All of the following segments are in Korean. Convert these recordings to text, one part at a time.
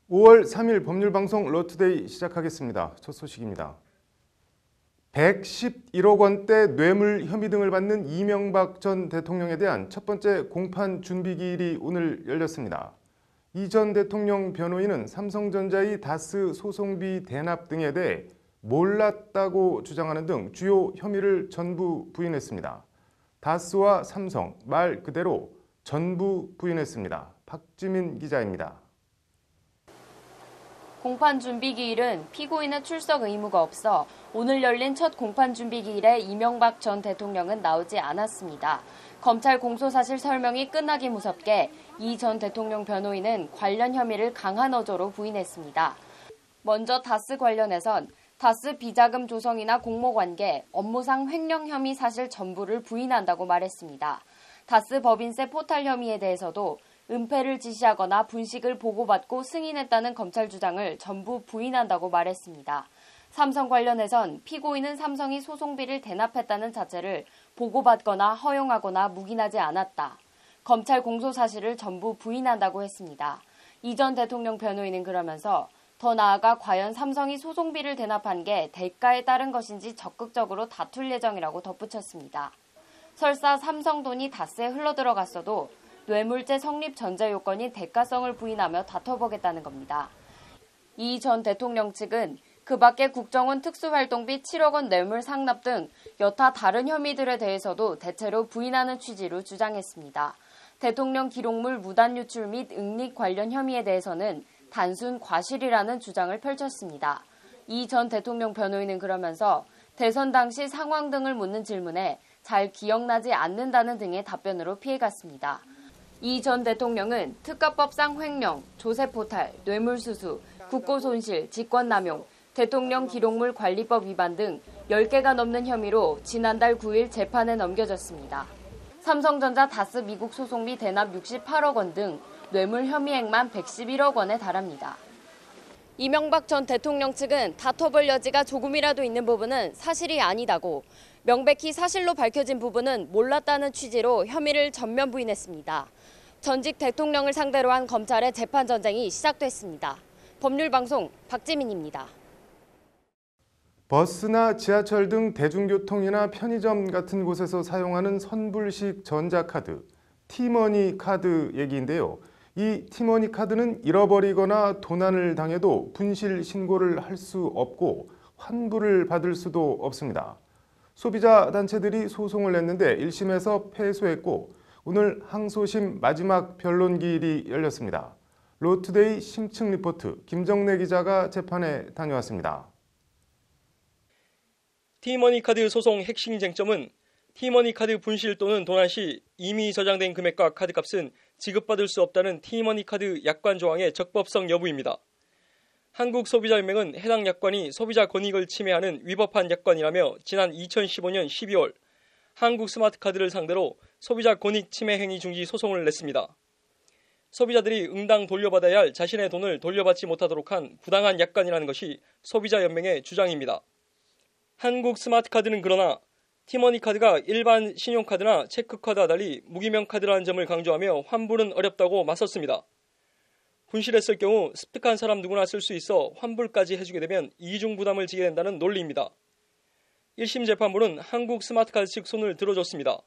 5월 3일 법률방송 러투데이 시작하겠습니다. 첫 소식입니다. 111억 원대 뇌물 혐의 등을 받는 이명박 전 대통령에 대한 첫 번째 공판 준비기일이 오늘 열렸습니다. 이 전 대통령 변호인은 삼성전자의 다스 소송비 대납 등에 대해 몰랐다고 주장하는 등 주요 혐의를 전부 부인했습니다. 다스와 삼성, 말 그대로 전부 부인했습니다. 박지민 기자입니다. 공판 준비 기일은 피고인의 출석 의무가 없어 오늘 열린 첫 공판 준비 기일에 이명박 전 대통령은 나오지 않았습니다. 검찰 공소사실 설명이 끝나기 무섭게 이 전 대통령 변호인은 관련 혐의를 강한 어조로 부인했습니다. 먼저 다스 관련해선 다스 비자금 조성이나 공모관계, 업무상 횡령 혐의 사실 전부를 부인한다고 말했습니다. 다스 법인세 포탈 혐의에 대해서도 은폐를 지시하거나 분식을 보고받고 승인했다는 검찰 주장을 전부 부인한다고 말했습니다. 삼성 관련해선 피고인은 삼성이 소송비를 대납했다는 자체를 보고받거나 허용하거나 묵인하지 않았다. 검찰 공소 사실을 전부 부인한다고 했습니다. 이 전 대통령 변호인은 그러면서 더 나아가 과연 삼성이 소송비를 대납한 게 대가에 따른 것인지 적극적으로 다툴 예정이라고 덧붙였습니다. 설사 삼성 돈이 다스에 흘러들어갔어도 뇌물죄 성립 전제 요건인 대가성을 부인하며 다퉈보겠다는 겁니다. 이 전 대통령 측은 그 밖에 국정원 특수활동비 7억 원 뇌물 상납 등 여타 다른 혐의들에 대해서도 대체로 부인하는 취지로 주장했습니다. 대통령 기록물 무단 유출 및 응립 관련 혐의에 대해서는 단순 과실이라는 주장을 펼쳤습니다. 이 전 대통령 변호인은 그러면서 대선 당시 상황 등을 묻는 질문에 잘 기억나지 않는다는 등의 답변으로 피해갔습니다. 이 전 대통령은 특가법상 횡령, 조세포탈, 뇌물수수, 국고손실, 직권남용, 대통령 기록물 관리법 위반 등 10개가 넘는 혐의로 지난달 9일 재판에 넘겨졌습니다. 삼성전자 다스 미국 소송비 대납 68억 원 등 뇌물 혐의액만 111억 원에 달합니다. 이명박 전 대통령 측은 다퉈볼 여지가 조금이라도 있는 부분은 사실이 아니다고 명백히 사실로 밝혀진 부분은 몰랐다는 취지로 혐의를 전면 부인했습니다. 전직 대통령을 상대로 한 검찰의 재판 전쟁이 시작됐습니다. 법률방송 박지민입니다. 버스나 지하철 등 대중교통이나 편의점 같은 곳에서 사용하는 선불식 전자카드, 티머니 카드 얘기인데요. 이 티머니 카드는 잃어버리거나 도난을 당해도 분실 신고를 할 수 없고 환불을 받을 수도 없습니다. 소비자 단체들이 소송을 냈는데 1심에서 패소했고 오늘 항소심 마지막 변론기일이 열렸습니다. 러투데이 심층 리포트 김정래 기자가 재판에 다녀왔습니다. 티머니 카드 소송 핵심 쟁점은 티머니 카드 분실 또는 도난 시 이미 저장된 금액과 카드값은 지급받을 수 없다는 티머니 카드 약관 조항의 적법성 여부입니다. 한국소비자연맹은 해당 약관이 소비자 권익을 침해하는 위법한 약관이라며 지난 2015년 12월 한국 스마트카드를 상대로 소비자 권익 침해 행위 중지 소송을 냈습니다. 소비자들이 응당 돌려받아야 할 자신의 돈을 돌려받지 못하도록 한 부당한 약관이라는 것이 소비자연맹의 주장입니다. 한국 스마트카드는 그러나 티머니 카드가 일반 신용카드나 체크카드와 달리 무기명 카드라는 점을 강조하며 환불은 어렵다고 맞섰습니다. 분실했을 경우 습득한 사람 누구나 쓸 수 있어 환불까지 해주게 되면 이중 부담을 지게 된다는 논리입니다. 1심 재판부는 한국 스마트카드 측 손을 들어줬습니다.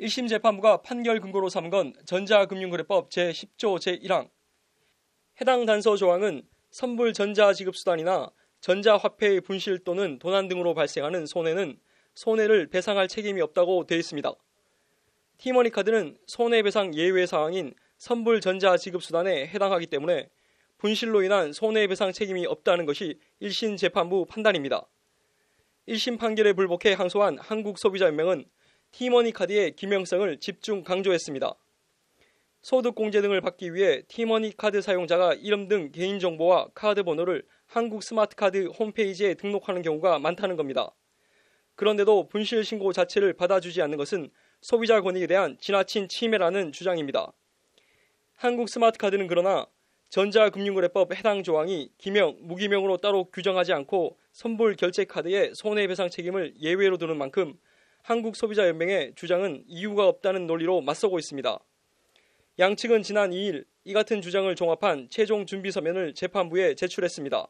1심 재판부가 판결 근거로 삼은 건 전자금융거래법 제10조 제1항. 해당 단서 조항은 선불 전자지급수단이나 전자화폐의 분실 또는 도난 등으로 발생하는 손해는 손해를 배상할 책임이 없다고 되어 있습니다. 티머니 카드는 손해배상 예외 사항인 선불 전자지급수단에 해당하기 때문에 분실로 인한 손해배상 책임이 없다는 것이 1심 재판부 판단입니다. 1심 판결에 불복해 항소한 한국소비자연맹은 티머니 카드의 기명성을 집중 강조했습니다. 소득공제 등을 받기 위해 티머니 카드 사용자가 이름 등 개인정보와 카드 번호를 한국 스마트카드 홈페이지에 등록하는 경우가 많다는 겁니다. 그런데도 분실 신고 자체를 받아주지 않는 것은 소비자 권익에 대한 지나친 침해라는 주장입니다. 한국 스마트카드는 그러나 전자금융거래법 해당 조항이 기명, 무기명으로 따로 규정하지 않고 선불 결제 카드의 손해배상 책임을 예외로 두는 만큼 한국소비자연맹의 주장은 이유가 없다는 논리로 맞서고 있습니다. 양측은 지난 2일 이 같은 주장을 종합한 최종 준비 서면을 재판부에 제출했습니다.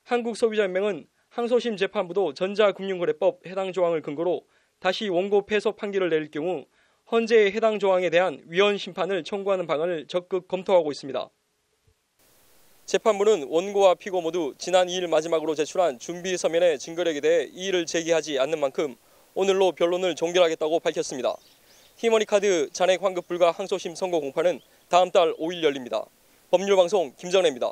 한국소비자연맹은 항소심 재판부도 전자금융거래법 해당 조항을 근거로 다시 원고 패소 판결을 내릴 경우 헌재의 해당 조항에 대한 위헌 심판을 청구하는 방안을 적극 검토하고 있습니다. 재판부는 원고와 피고 모두 지난 2일 마지막으로 제출한 준비 서면의 증거력에 대해 이의를 제기하지 않는 만큼 오늘로 변론을 종결하겠다고 밝혔습니다. 티머니카드 잔액 환급 불가 항소심 선고 공판은 다음 달 5일 열립니다. 법률방송 김정래입니다.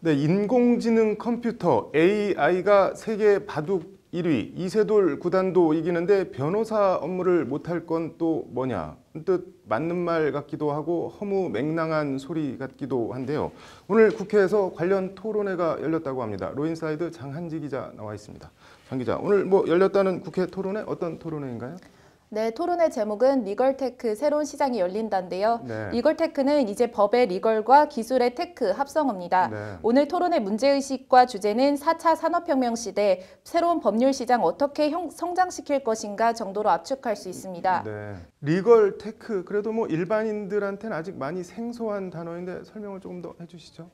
네, 인공지능 컴퓨터 AI가 세계 바둑 1위 이세돌 구단도 이기는데 변호사 업무를 못할 건 또 뭐냐? 뜻 맞는 말 같기도 하고 허무맹랑한 소리 같기도 한데요. 오늘 국회에서 관련 토론회가 열렸다고 합니다. 로인사이드 장한지 기자 나와 있습니다. 장 기자, 오늘 열렸다는 국회 토론회 어떤 토론회인가요? 네, 토론의 제목은 리걸테크 새로운 시장이 열린다인데요. 네. 리걸테크는 이제 법의 리걸과 기술의 테크 합성어입니다. 네. 오늘 토론의 문제의식과 주제는 4차 산업혁명 시대 새로운 법률 시장 어떻게 성장시킬 것인가 정도로 압축할 수 있습니다. 네. 리걸 테크, 그래도 일반인들한테는 아직 많이 생소한 단어인데 설명을 조금 더 해주시죠.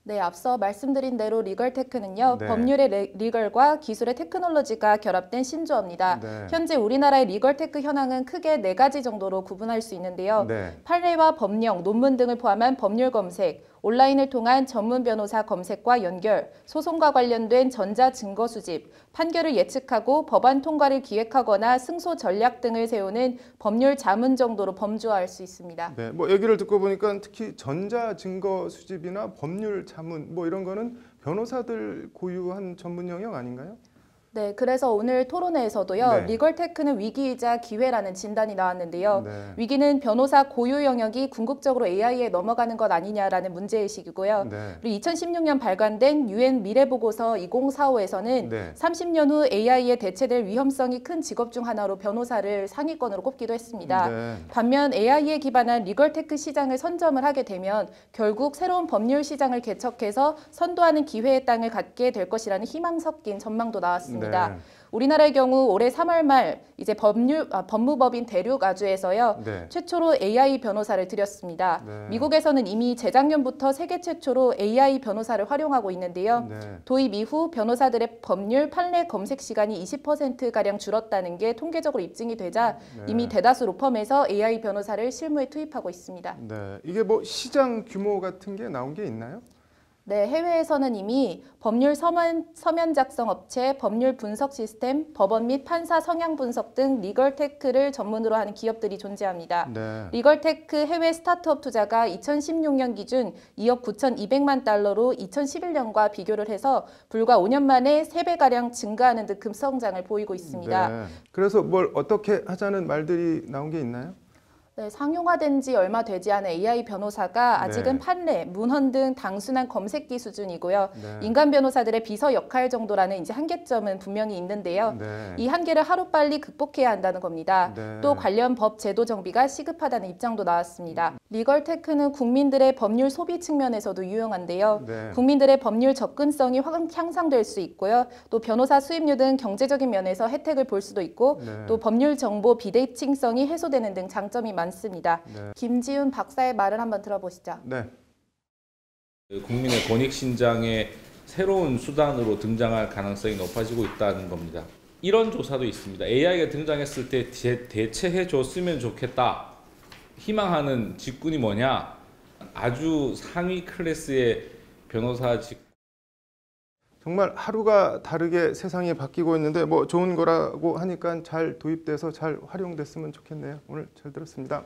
네, 앞서 말씀드린 대로 리걸테크는요. 네. 법률의 리걸과 기술의 테크놀로지가 결합된 신조어입니다. 네. 현재 우리나라의 리걸테크 현황은 크게 4가지 정도로 구분할 수 있는데요. 네. 판례와 법령, 논문 등을 포함한 법률 검색, 온라인을 통한 전문 변호사 검색과 연결, 소송과 관련된 전자 증거 수집, 판결을 예측하고 법안 통과를 기획하거나 승소 전략 등을 세우는 법률 자문 정도로 범주화할 수 있습니다. 네, 얘기를 듣고 보니까 특히 전자 증거 수집이나 법률 자문 이런 거는 변호사들 고유한 전문 영역 아닌가요? 네, 그래서 오늘 토론회에서도요. 네. 리걸테크는 위기이자 기회라는 진단이 나왔는데요. 네. 위기는 변호사 고유 영역이 궁극적으로 AI에 넘어가는 것 아니냐라는 문제의식이고요. 네. 그리고 2016년 발간된 UN 미래보고서 2045에서는 네. 30년 후 AI에 대체될 위험성이 큰 직업 중 하나로 변호사를 상위권으로 꼽기도 했습니다. 네. 반면 AI에 기반한 리걸테크 시장을 선점을 하게 되면 결국 새로운 법률 시장을 개척해서 선도하는 기회의 땅을 갖게 될 것이라는 희망 섞인 전망도 나왔습니다. 네. 우리나라의 경우 올해 3월 말 이제 법무법인 대륙아주에서요. 네. 최초로 AI 변호사를 들였습니다. 네. 미국에서는 이미 재작년부터 세계 최초로 AI 변호사를 활용하고 있는데요. 네. 도입 이후 변호사들의 법률 판례 검색 시간이 20%가량 줄었다는 게 통계적으로 입증이 되자 네. 이미 대다수 로펌에서 AI 변호사를 실무에 투입하고 있습니다. 네. 이게 시장 규모 같은 게 나온 게 있나요? 네, 해외에서는 이미 법률 서면 작성 업체, 법률 분석 시스템, 법원 및 판사 성향 분석 등 리걸테크를 전문으로 하는 기업들이 존재합니다. 네. 리걸테크 해외 스타트업 투자가 2016년 기준 2억 9,200만 달러로 2011년과 비교를 해서 불과 5년 만에 3배가량 증가하는 듯 급성장을 보이고 있습니다. 네. 그래서 뭘 어떻게 하자는 말들이 나온 게 있나요? 네, 상용화된 지 얼마 되지 않은 AI 변호사가 아직은 네. 판례, 문헌 등 단순한 검색기 수준이고요. 네. 인간 변호사들의 비서 역할 정도라는 이제 한계점은 분명히 있는데요. 네. 이 한계를 하루빨리 극복해야 한다는 겁니다. 네. 또 관련 법 제도 정비가 시급하다는 입장도 나왔습니다. 리걸테크는 국민들의 법률 소비 측면에서도 유용한데요. 네. 국민들의 법률 접근성이 향상될 수 있고요. 또 변호사 수입료 등 경제적인 면에서 혜택을 볼 수도 있고 네. 또 법률 정보 비대칭성이 해소되는 등 장점이 많습니다. 네. 김지훈 박사의 말을 한번 들어보시죠. 네. 국민의 권익 신장의 새로운 수단으로 등장할 가능성이 높아지고 있다는 겁니다. 이런 조사도 있습니다. AI가 등장했을 때 대체해 줬으면 좋겠다. 희망하는 직군이 뭐냐? 아주 상위 클래스의 변호사 직군. 정말 하루가 다르게 세상이 바뀌고 있는데 좋은 거라고 하니까 잘 도입돼서 잘 활용됐으면 좋겠네요. 오늘 잘 들었습니다.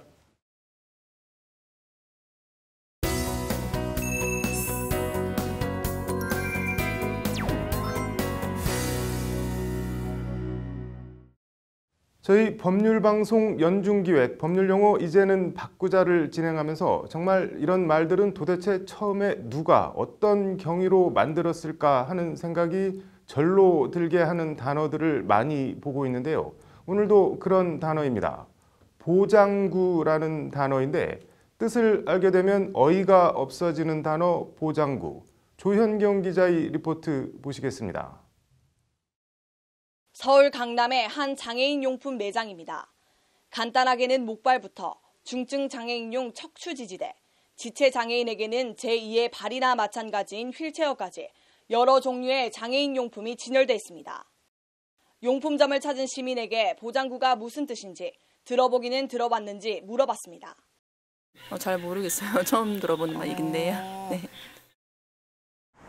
저희 법률방송 연중기획 법률용어 이제는 바꾸자를 진행하면서 정말 이런 말들은 도대체 처음에 누가 어떤 경위로 만들었을까 하는 생각이 절로 들게 하는 단어들을 많이 보고 있는데요. 오늘도 그런 단어입니다. 보장구라는 단어인데 뜻을 알게 되면 어이가 없어지는 단어 보장구, 조현경 기자의 리포트 보시겠습니다. 서울 강남의 한 장애인 용품 매장입니다. 간단하게는 목발부터 중증 장애인용 척추 지지대, 지체 장애인에게는 제2의 발이나 마찬가지인 휠체어까지 여러 종류의 장애인 용품이 진열돼 있습니다. 용품점을 찾은 시민에게 보장구가 무슨 뜻인지 들어보기는 들어봤는지 물어봤습니다. 잘 모르겠어요. 처음 들어보는 말이긴데요. 네.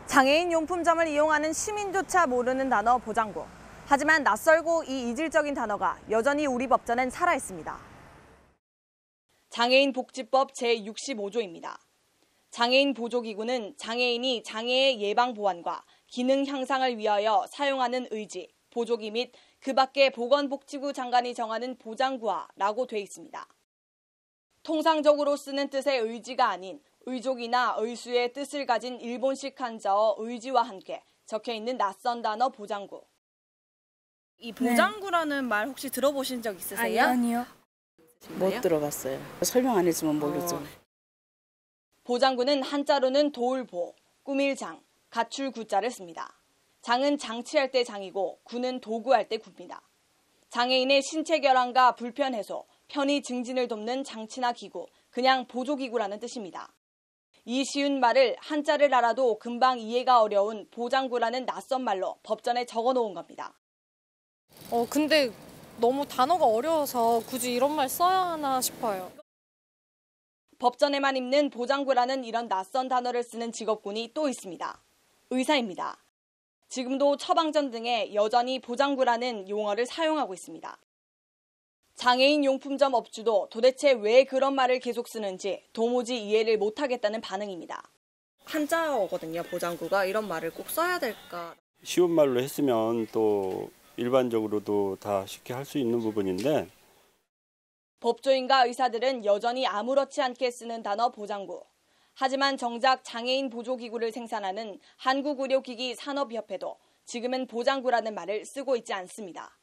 장애인 용품점을 이용하는 시민조차 모르는 단어 보장구. 하지만 낯설고 이질적인 단어가 여전히 우리 법전엔 살아있습니다. 장애인 복지법 제65조입니다. 장애인 보조기구는 장애인이 장애의 예방 보완과 기능 향상을 위하여 사용하는 의지, 보조기 및 그 밖의 보건복지부 장관이 정하는 보장구화라고 돼 있습니다. 통상적으로 쓰는 뜻의 의지가 아닌 의족이나 의수의 뜻을 가진 일본식 한자어 의지와 함께 적혀 있는 낯선 단어 보장구. 이 보장구라는 말 혹시 들어보신 적 있으세요? 아니요. 못 들어봤어요. 설명 안 했으면 모르죠. 보장구는 한자로는 도울보, 꾸밀장, 갖출 구자를 씁니다. 장은 장치할 때 장이고 구는 도구할 때 구입니다. 장애인의 신체 결함과 불편 해소, 편의 증진을 돕는 장치나 기구, 그냥 보조기구라는 뜻입니다. 이 쉬운 말을 한자를 알아도 금방 이해가 어려운 보장구라는 낯선 말로 법전에 적어놓은 겁니다. 근데 너무 단어가 어려워서 굳이 이런 말 써야 하나 싶어요. 법전에만 있는 보장구라는 이런 낯선 단어를 쓰는 직업군이 또 있습니다. 의사입니다. 지금도 처방전 등에 여전히 보장구라는 용어를 사용하고 있습니다. 장애인 용품점 업주도 도대체 왜 그런 말을 계속 쓰는지 도무지 이해를 못하겠다는 반응입니다. 한자어거든요, 보장구가. 이런 말을 꼭 써야 될까? 쉬운 말로 했으면 또 일반적으로도 다 쉽게 할 수 있는 부분인데 법조인과 의사들은 여전히 아무렇지 않게 쓰는 단어 보장구. 하지만 정작 장애인 보조기구를 생산하는 한국의료기기 산업협회도 지금은 보장구라는 말을 쓰고 있지 않습니다.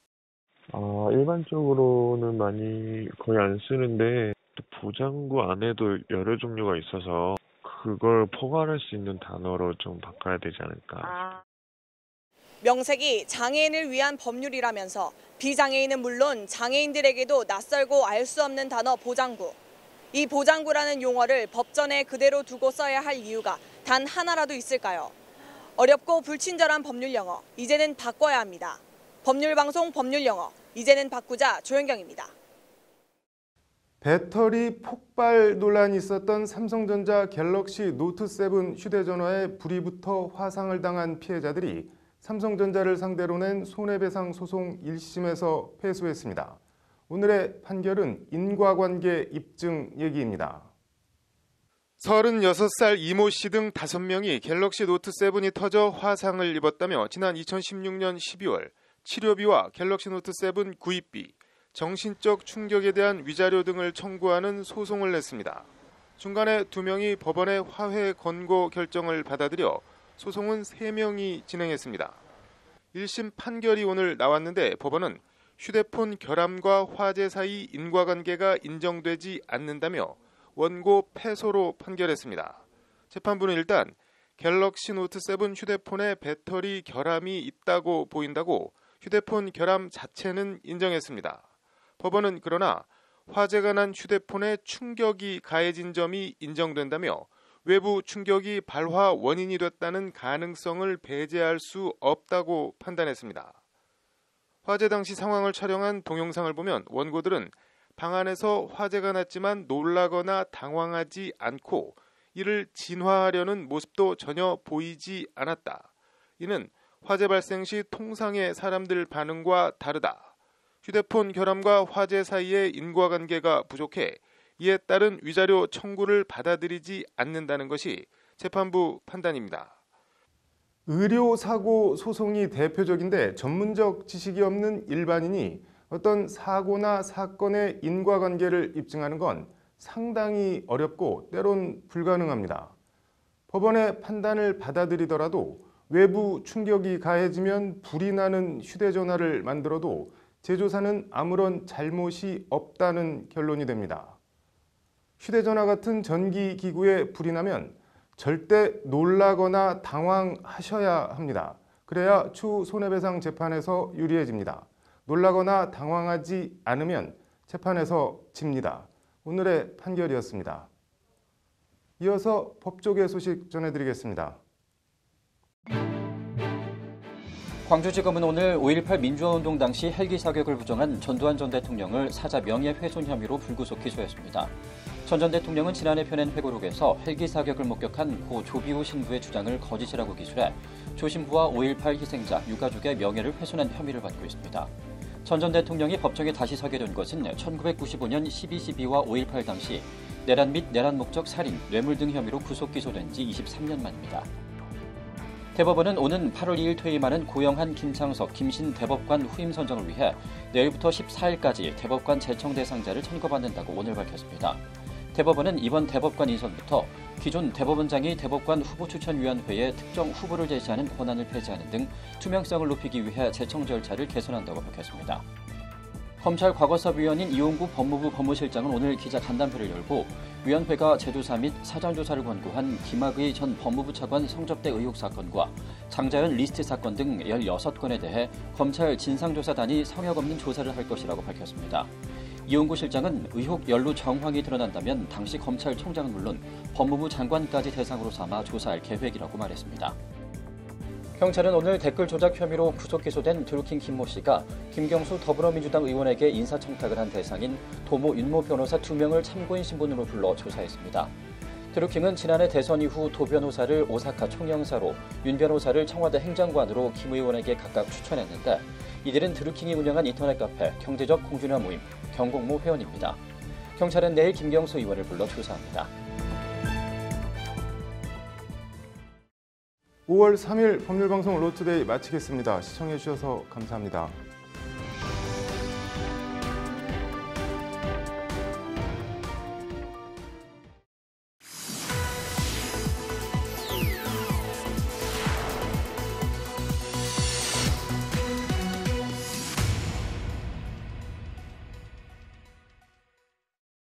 일반적으로는 많이 거의 안 쓰는데 또 보장구 안에도 여러 종류가 있어서 그걸 포괄할 수 있는 단어로 좀 바꿔야 되지 않을까. 명색이 장애인을 위한 법률이라면서 비장애인은 물론 장애인들에게도 낯설고 알 수 없는 단어 보장구. 이 보장구라는 용어를 법전에 그대로 두고 써야 할 이유가 단 하나라도 있을까요? 어렵고 불친절한 법률 용어, 이제는 바꿔야 합니다. 법률방송 법률 용어, 이제는 바꾸자 조현경입니다. 배터리 폭발 논란이 있었던 삼성전자 갤럭시 노트7 휴대전화에 불이 붙어 화상을 당한 피해자들이 삼성전자를 상대로 낸 손해배상 소송 1심에서 패소했습니다. 오늘의 판결은 인과관계 입증 얘기입니다. 36살 이모 씨 등 5명이 갤럭시 노트7이 터져 화상을 입었다며 지난 2016년 12월 치료비와 갤럭시 노트7 구입비, 정신적 충격에 대한 위자료 등을 청구하는 소송을 냈습니다. 중간에 2명이 법원의 화해 권고 결정을 받아들여 소송은 3명이 진행했습니다. 1심 판결이 오늘 나왔는데 법원은 휴대폰 결함과 화재 사이 인과관계가 인정되지 않는다며 원고 패소로 판결했습니다. 재판부는 일단 갤럭시 노트7 휴대폰에 배터리 결함이 있다고 보인다고 휴대폰 결함 자체는 인정했습니다. 법원은 그러나 화재가 난 휴대폰에 충격이 가해진 점이 인정된다며 외부 충격이 발화 원인이 됐다는 가능성을 배제할 수 없다고 판단했습니다. 화재 당시 상황을 촬영한 동영상을 보면 원고들은 방 안에서 화재가 났지만 놀라거나 당황하지 않고 이를 진화하려는 모습도 전혀 보이지 않았다. 이는 화재 발생 시 통상의 사람들 반응과 다르다. 휴대폰 결함과 화재 사이의 인과관계가 부족해 이에 따른 위자료 청구를 받아들이지 않는다는 것이 재판부 판단입니다. 의료사고 소송이 대표적인데 전문적 지식이 없는 일반인이 어떤 사고나 사건의 인과관계를 입증하는 건 상당히 어렵고 때론 불가능합니다. 법원의 판단을 받아들이더라도 외부 충격이 가해지면 불이 나는 휴대전화를 만들어도 제조사는 아무런 잘못이 없다는 결론이 됩니다. 휴대전화 같은 전기기구에 불이 나면 절대 놀라거나 당황하셔야 합니다. 그래야 추후 손해배상 재판에서 유리해집니다. 놀라거나 당황하지 않으면 재판에서 집니다. 오늘의 판결이었습니다. 이어서 법조계 소식 전해드리겠습니다. 광주지검은 오늘 5.18 민주화운동 당시 헬기 사격을 부정한 전두환 전 대통령을 사자 명예훼손 혐의로 불구속 기소했습니다. 전 전 대통령은 지난해 펴낸 회고록에서 헬기 사격을 목격한 고 조비우 신부의 주장을 거짓이라고 기술해 조 신부와 5.18 희생자 유가족의 명예를 훼손한 혐의를 받고 있습니다. 전 전 대통령이 법정에 다시 서게 된 것은 1995년 12.12와 5.18 당시 내란 및 내란 목적 살인, 뇌물 등 혐의로 구속 기소된 지 23년 만입니다. 대법원은 오는 8월 2일 퇴임하는 고영한, 김창석, 김신 대법관 후임 선정을 위해 내일부터 14일까지 대법관 제청 대상자를 선거받는다고 오늘 밝혔습니다. 대법원은 이번 대법관 인선부터 기존 대법원장이 대법관 후보추천위원회에 특정 후보를 제시하는 권한을 폐지하는 등 투명성을 높이기 위해 제청 절차를 개선한다고 밝혔습니다. 검찰 과거사위원인 이용구 법무부 법무실장은 오늘 기자 간담회를 열고 위원회가 제도사 및 사전조사를 권고한 김학의 전 법무부 차관 성접대 의혹 사건과 장자연 리스트 사건 등 16건에 대해 검찰 진상조사단이 성역 없는 조사를 할 것이라고 밝혔습니다. 이용구 실장은 의혹 연루 정황이 드러난다면 당시 검찰총장은 물론 법무부 장관까지 대상으로 삼아 조사할 계획이라고 말했습니다. 경찰은 오늘 댓글 조작 혐의로 구속 기소된 드루킹 김모 씨가 김경수 더불어민주당 의원에게 인사청탁을 한 대상인 도모 윤모 변호사 2명을 참고인 신분으로 불러 조사했습니다. 드루킹은 지난해 대선 이후 도 변호사를 오사카 총영사로, 윤 변호사를 청와대 행정관으로 김 의원에게 각각 추천했는데 이들은 드루킹이 운영한 인터넷 카페 경제적 공준화 모임 경공모 회원입니다. 경찰은 내일 김경수 의원을 불러 조사합니다. 5월 3일 법률방송 로투데이 마치겠습니다. 시청해주셔서 감사합니다.